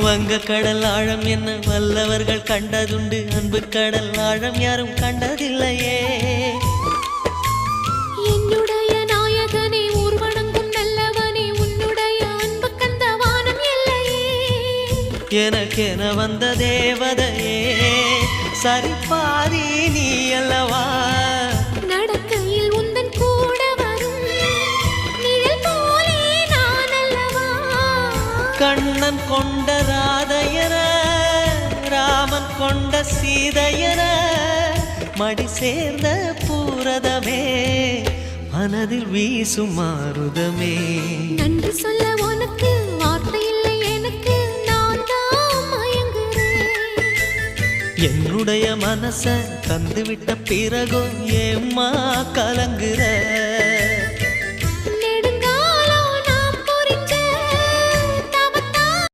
வங்க கடல் ஆழம் என்ன வல்லவர்கள் கண்டதுண்டு, அன்பு கடல் ஆழம் யாரும் கண்டதில்லையே. என்னுடைய நாயகனே ஊர்வணங்கும் நல்லவனே, உன்னுடைய அன்பு கந்த வானம் எல்லையே. எனக்கென வந்த தேவதையே சரிபாதி நீ அல்லவா. நடக்கையில் உந்தன் கூட வரும் நிழல் போலே நான் அல்லவா. கண்ணன் கொண்ட ராதையர ராமன் கொண்ட சீதையர மடி சேர்ந்த பூரதமே மனதில் வீசும் மாருதமே. நன்றி சொல்ல உனக்கு வார்த்தை இல்லை எனக்கு, நான் தான் மயங்குறேன். என்னுடைய மனச தந்துவிட்ட பிறகும் ஏம்மா கலங்குற.